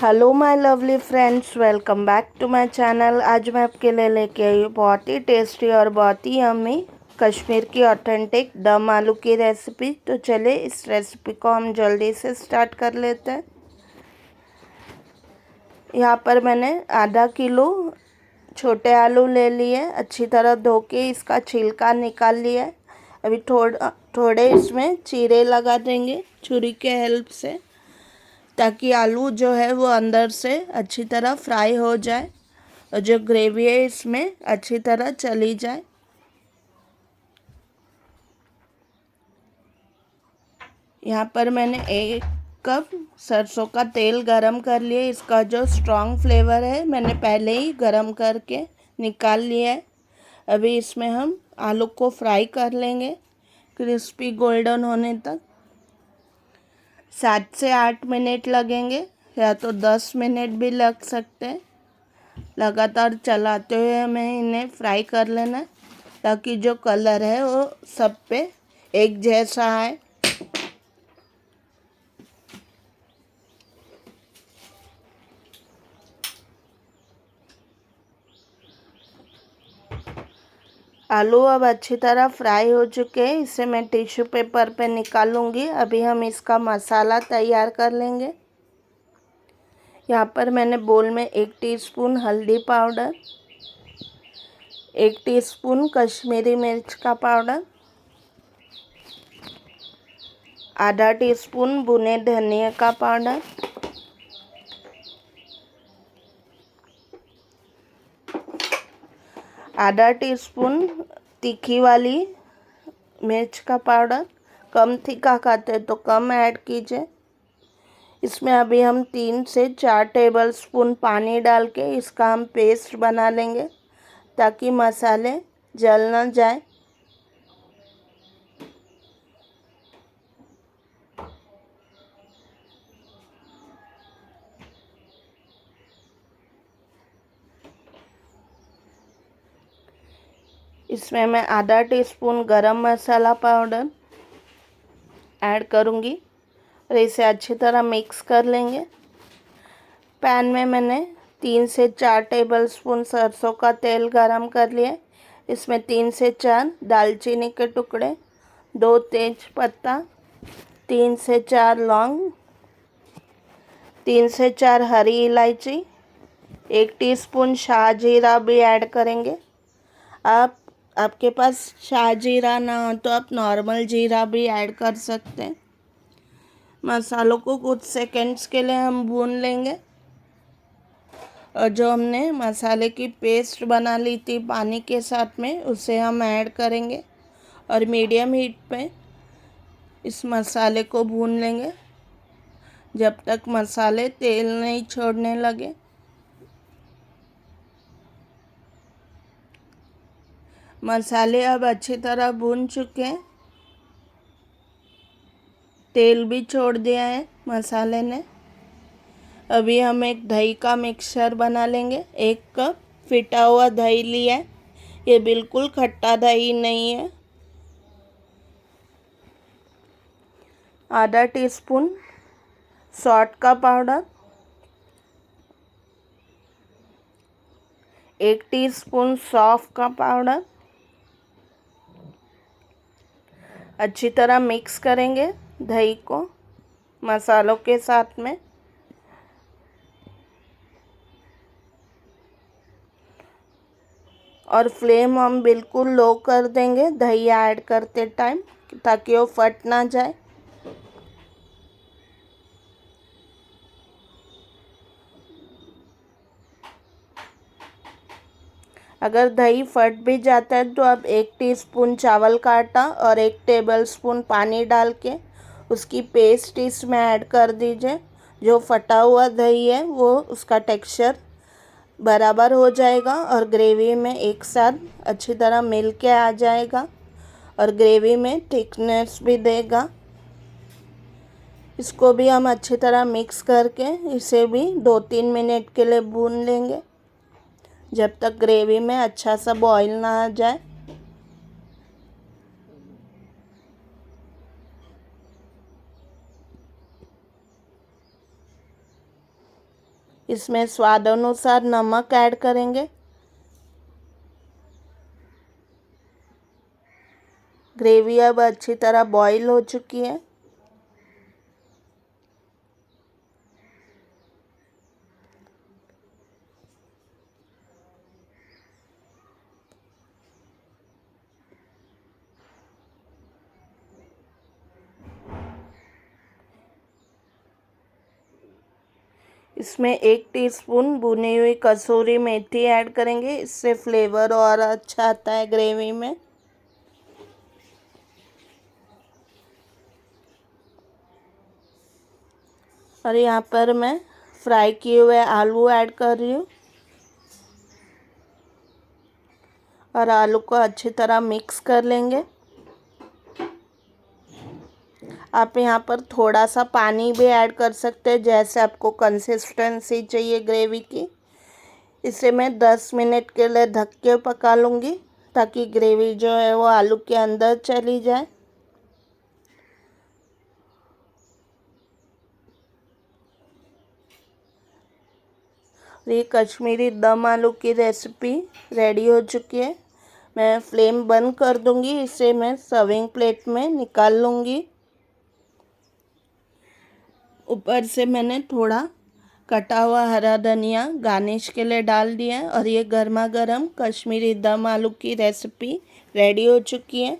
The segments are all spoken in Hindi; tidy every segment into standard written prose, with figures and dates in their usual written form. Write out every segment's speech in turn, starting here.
Hello my lovely friends, welcome back to my channel. आज मैं आपके लिए लेके आई हूँ बहुत ही टेस्टी और बहुत ही यम्मी कश्मीर की ऑथेंटिक दम आलू की रेसिपी। तो चलिए इस रेसिपी को हम जल्दी से स्टार्ट कर लेते हैं। यहाँ पर मैंने आधा किलो छोटे आलू ले लिए, अच्छी तरह धो के इसका छिलका निकाल लिया है। अभी थोड़े इसमें चीरे लगा देंगे छुरी के हेल्प से, ताकि आलू जो है वो अंदर से अच्छी तरह फ्राई हो जाए और जो ग्रेवी है इसमें अच्छी तरह चली जाए। यहाँ पर मैंने 1 कप सरसों का तेल गरम कर लिया। इसका जो स्ट्रॉन्ग फ्लेवर है मैंने पहले ही गरम करके निकाल लिया है। अभी इसमें हम आलू को फ्राई कर लेंगे क्रिस्पी गोल्डन होने तक। 7 से 8 मिनट लगेंगे या तो 10 मिनट भी लग सकते हैं। लगातार चलाते हुए हमें इन्हें फ्राई कर लेना है, ताकि जो कलर है वो सब पे एक जैसा आए। आलू अब अच्छी तरह फ्राई हो चुके हैं। इसे मैं टिश्यू पेपर पे निकालूंगी। अभी हम इसका मसाला तैयार कर लेंगे। यहाँ पर मैंने बोल में 1 टीस्पून हल्दी पाउडर, 1 टीस्पून कश्मीरी मिर्च का पाउडर, आधा टीस्पून भुने धनिया का पाउडर, आधा टीस्पून तीखी वाली मिर्च का पाउडर। कम तीखा खाते तो कम ऐड कीजिए। इसमें अभी हम 3 से 4 टेबलस्पून पानी डाल के इसका हम पेस्ट बना लेंगे, ताकि मसाले जल ना जाए। इसमें मैं आधा टीस्पून गरम मसाला पाउडर ऐड करूँगी और इसे अच्छी तरह मिक्स कर लेंगे। पैन में मैंने 3 से 4 टेबलस्पून सरसों का तेल गरम कर लिया। इसमें 3 से 4 दालचीनी के टुकड़े, 2 तेज पत्ता, 3 से 4 लौंग, 3 से 4 हरी इलायची, 1 टीस्पून शाह जीरा भी ऐड करेंगे। आपके पास शाह जीरा ना हो तो आप नॉर्मल जीरा भी ऐड कर सकते हैं। मसालों को कुछ सेकंड्स के लिए हम भून लेंगे और जो हमने मसाले की पेस्ट बना ली थी पानी के साथ में, उसे हम ऐड करेंगे और मीडियम हीट पे इस मसाले को भून लेंगे जब तक मसाले तेल नहीं छोड़ने लगे। मसाले अब अच्छी तरह भून चुके हैं, तेल भी छोड़ दिया है मसाले ने। अभी हम एक दही का मिक्सचर बना लेंगे। 1 कप फिटा हुआ दही लिया है। ये बिल्कुल खट्टा दही नहीं है। आधा टीस्पून सॉल्ट का पाउडर, 1 टीस्पून सौंफ का पाउडर। अच्छी तरह मिक्स करेंगे दही को मसालों के साथ में। और फ्लेम हम बिल्कुल लो कर देंगे दही ऐड करते टाइम, ताकि वो फट ना जाए। अगर दही फट भी जाता है तो आप 1 टीस्पून चावल का आटा और 1 टेबलस्पून पानी डाल के उसकी पेस्ट इसमें ऐड कर दीजिए। जो फटा हुआ दही है वो उसका टेक्सचर बराबर हो जाएगा और ग्रेवी में एक साथ अच्छी तरह मिल के आ जाएगा और ग्रेवी में थिकनेस भी देगा। इसको भी हम अच्छी तरह मिक्स करके इसे भी 2-3 मिनट के लिए भून लेंगे, जब तक ग्रेवी में अच्छा सा बॉईल ना आ जाए। इसमें स्वाद अनुसार नमक ऐड करेंगे। ग्रेवी अब अच्छी तरह बॉईल हो चुकी है। इसमें 1 टीस्पून भुनी हुई कसूरी मेथी ऐड करेंगे, इससे फ्लेवर और अच्छा आता है ग्रेवी में। और यहाँ पर मैं फ्राई किए हुए आलू ऐड कर रही हूँ और आलू को अच्छी तरह मिक्स कर लेंगे। आप यहाँ पर थोड़ा सा पानी भी ऐड कर सकते हैं, जैसे आपको कंसिस्टेंसी चाहिए ग्रेवी की। इसे मैं 10 मिनट के लिए ढक के पका लूँगी, ताकि ग्रेवी जो है वो आलू के अंदर चली जाए। ये कश्मीरी दम आलू की रेसिपी रेडी हो चुकी है। मैं फ्लेम बंद कर दूँगी, इसे मैं सर्विंग प्लेट में निकाल लूँगी। ऊपर से मैंने थोड़ा कटा हुआ हरा धनिया गार्निश के लिए डाल दिया है। और ये गर्मा गर्म कश्मीरी दम आलू की रेसिपी रेडी हो चुकी है।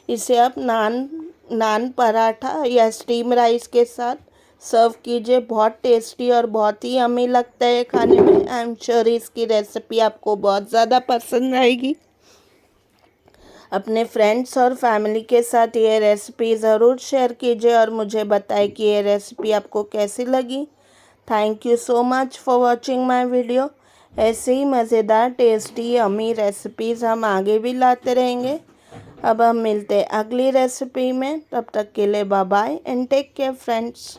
इसे आप नान पराठा या स्टीम राइस के साथ सर्व कीजिए। बहुत टेस्टी और बहुत ही यम्मी लगता है खाने में। आई एम श्योर इसकी रेसिपी आपको बहुत ज़्यादा पसंद आएगी। अपने फ्रेंड्स और फैमिली के साथ ये रेसिपी ज़रूर शेयर कीजिए और मुझे बताएं कि ये रेसिपी आपको कैसी लगी। Thank you so much for watching my video. ऐसे ही मज़ेदार टेस्टी यम्मी रेसिपीज़ हम आगे भी लाते रहेंगे। अब हम मिलते हैं अगली रेसिपी में। तब तक के लिए bye bye and take care friends.